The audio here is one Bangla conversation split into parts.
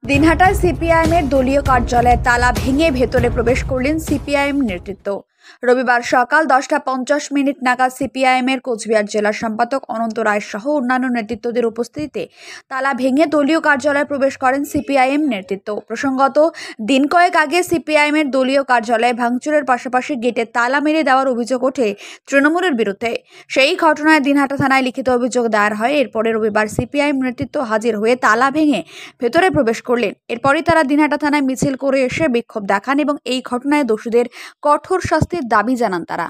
দিনহাটায় সিপিআইএমের দলীয় কার্যালয়ে তালা ভেঙে ভেতরে প্রবেশ করলেন সিপিআইএম নেতৃত্ব। রবিবার সকাল 10:50 নাগাদ সিপিআইএমের কোচবিহার জেলা সম্পাদক অনন্ত রায় সহ অন্যান্য নেতৃত্বদের উপস্থিতিতে তালা ভেঙে দলীয় কার্যালয়ে প্রবেশ করেন সিপিআইএম নেতৃত্ব। প্রসঙ্গত, দিন কয়েক আগে সিপিআইএমের দলীয় কার্যালয়ে ভাঙচুরের পাশাপাশি গেটে তালা মেরে দেওয়ার অভিযোগ ওঠে তৃণমূলের বিরুদ্ধে। সেই ঘটনায় দিনহাটা থানায় লিখিত অভিযোগ দায়ের হয়। এরপরে রবিবার সিপিআইএম নেতৃত্ব হাজির হয়ে তালা ভেঙে ভেতরে প্রবেশ করলেন। এরপরই তারা দিনহাটা থানায় মিছিল করে এসে বিক্ষোভ দেখান এবং এই ঘটনায় দোষীদের কঠোর শাস্তির দাবি জানান তারা।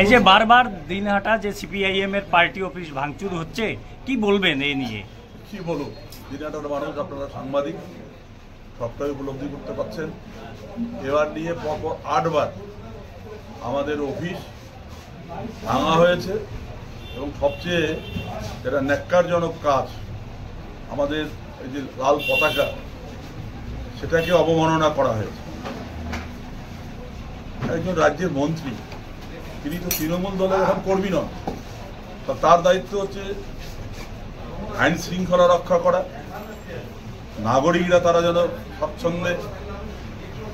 এই যে বারবার দিনহাটা যে সিপিআইএম এর পার্টি অফিস ভাঙচুর হচ্ছে, কি বলবেন এই নিয়ে? কি বলবো, দিনহাটার মানুষ, আপনারা সাংবাদিক, সবটাই উপলব্ধি করতে পারছেন। এবার নিয়ে পরপর 8 বার আমাদের অফিস ভাঙা হয়েছে এবং সবচেয়ে যেটা ন্যাক্কারজনক কাজ, আমাদের এই যে লাল পতাকা সেটাকে অবমাননা করা হয়েছে। একজন রাজ্যের মন্ত্রী, তিনি তো তৃণমূল দলের এখন কর্মী নন, তার দায়িত্ব হচ্ছে আইন শৃঙ্খলা রক্ষা করা, নাগরিকরা তারা যেন স্বচ্ছন্দে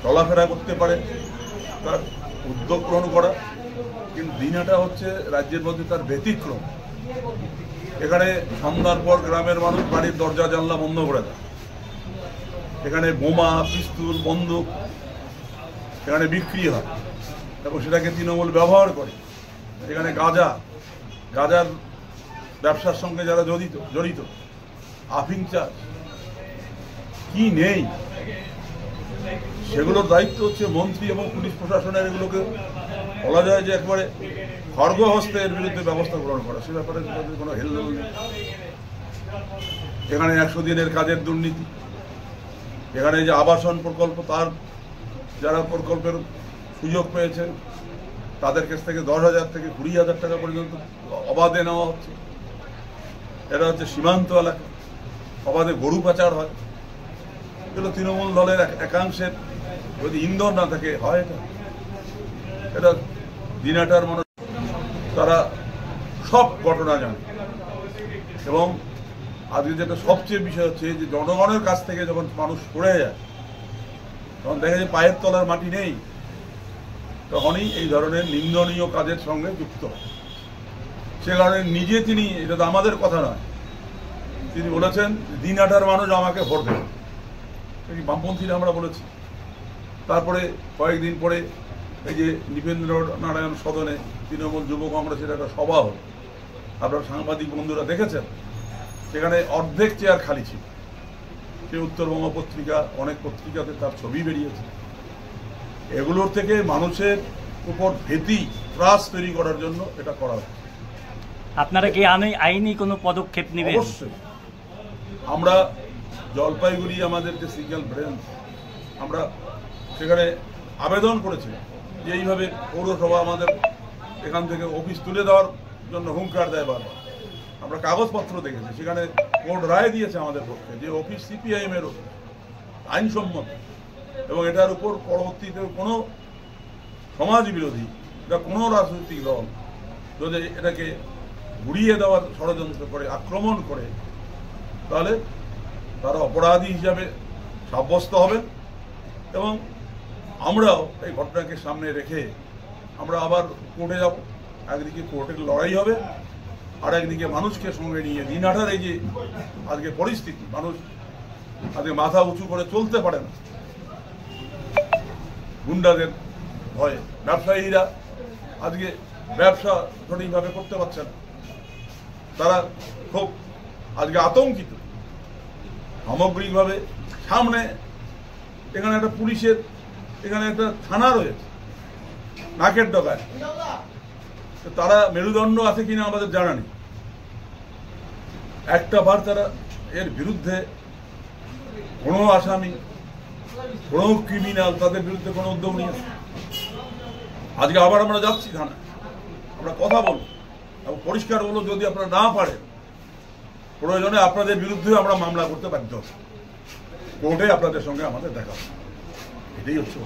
চলাফেরা করতে পারে, তার উদ্যোগ গ্রহণ করা। কিন্তু দিনহাটা হচ্ছে রাজ্যের মধ্যে তার ব্যতিক্রম। এখানে সন্ধ্যার পর গ্রামের মানুষ বাড়ির দরজা জানলা বন্ধ করে দেয়। এখানে বোমা, পিস্তল, বন্দুক এখানে বিক্রি হয় এবং সেটাকে তৃণমূল ব্যবহার করে। এখানে গাঁজার ব্যবসার সঙ্গে যারা জড়িত, আফিং চাষ কি নেই, সেগুলোর দায়িত্ব হচ্ছে মন্ত্রী এবং পুলিশ প্রশাসনের। এগুলোকে বলা যায় যে একবারে খড়গ হস্তে এর বিরুদ্ধে ব্যবস্থা গ্রহণ করা, সে ব্যাপারে কোনো হেলদোল নেই। এখানে 100 দিনের কাজের দুর্নীতি, এখানে যে আবাসন প্রকল্প, তার যারা প্রকল্পের সুযোগ পেয়েছেন তাদের কাছ থেকে 10,000 থেকে 20,000 টাকা পর্যন্ত অবাধে নেওয়া হচ্ছে। এটা হচ্ছে সীমান্ত এলাকা, অবাধে গরু পাচার হয়। এগুলো তৃণমূল দলের একাংশের যদি ইন্ধন না থাকে হয়। এটা দিনহাটার মানুষ তারা সব ঘটনা জানে এবং আজকে যেটা সবচেয়ে বিষয় হচ্ছে যে জনগণের কাছ থেকে যখন মানুষ সরে যায়, তখন দেখা যায় পায়ের তলার মাটি নেই, তখনই এই ধরনের নিন্দনীয় কাজের সঙ্গে যুক্ত হয়। সে কারণে নিজে তিনি, এটা তো আমাদের কথা নয়, তিনি বলেছেন দিনহাটার মানুষ আমাকে ভোট দেবে, বামপন্থীরা আমরা বলেছি। তারপরে কয়েকদিন পরে এই যে নৃপেন্দ্র নারায়ণ সদনে তৃণমূল যুব কংগ্রেসের একটা সভা হল, আপনারা সাংবাদিক বন্ধুরা দেখেছেন, সেখানে অর্ধেক চেয়ার খালি ছিল। সে উত্তরবঙ্গ পত্রিকা, অনেক পত্রিকাতে তার ছবি বেরিয়েছে। এগুলোর থেকে মানুষের উপর ভীতি, ত্রাস তৈরি করার জন্য এটা করা হচ্ছে। আপনারা কি আইনি কোনো পদক্ষেপ নেবেন? অবশ্যই। আমরা জলপাইগুড়ি আমাদের যে সিঙ্গেল ব্রাঞ্চ, আমরা সেখানে আবেদন করেছিলাম যে এইভাবে পৌরসভা আমাদের এখান থেকে অফিস তুলে দেওয়ার জন্য হুঙ্কার দেয় বারবার। আমরা কাগজপত্র দেখেছি, সেখানে কোর্ট রায় দিয়েছে আমাদের পক্ষে যে অফিস সিপিআইএম এর অফিস, আইনসম্মত, এবং এটার উপর পরবর্তীতে কোনো সমাজ বিরোধী বা কোনো রাজনৈতিক দল যদি এটাকে ঘুরিয়ে দেওয়ার ষড়যন্ত্র করে, আক্রমণ করে, তাহলে তারা অপরাধী হিসাবে সাব্যস্ত হবেন। এবং আমরাও এই ঘটনাকে সামনে রেখে আমরা আবার কোর্টে যাব। একদিকে কোর্টের লড়াই হবে, আর একদিকে মানুষকে সঙ্গে নিয়ে দিনহাটার এই যে আজকে পরিস্থিতি, মানুষ আজকে মাথা উঁচু করে চলতে পারে না গুন্ডাদের ভয়ে। ব্যবসায়ীরা আজকে ব্যবসা সঠিকভাবে করতে পারছে না, তারা খুব আজকে আতঙ্কিত। সামগ্রিকভাবে সামনে এখানে একটা পুলিশের, এখানে একটা থানা রয়েছে, নাকের ডগায়। তারা মেরুদণ্ড আছে কিনা আমাদের জানা নেই। একটা বার তারা এর বিরুদ্ধে কোনো আসামি, কোনো ক্রিমিনাল, তাদের বিরুদ্ধে কোনো উদ্যোগ নিয়েছে। আজকে আবার আমরা যাচ্ছি থানায়, আমরা কথা বলবো এবং পরিষ্কার বলবো, যদি আপনারা না পারেন, প্রয়োজনে আপনাদের বিরুদ্ধে আমরা মামলা করতে বাধ্য, কোর্টে আপনাদের সঙ্গে আমাদের দেখা, এটাই হচ্ছে।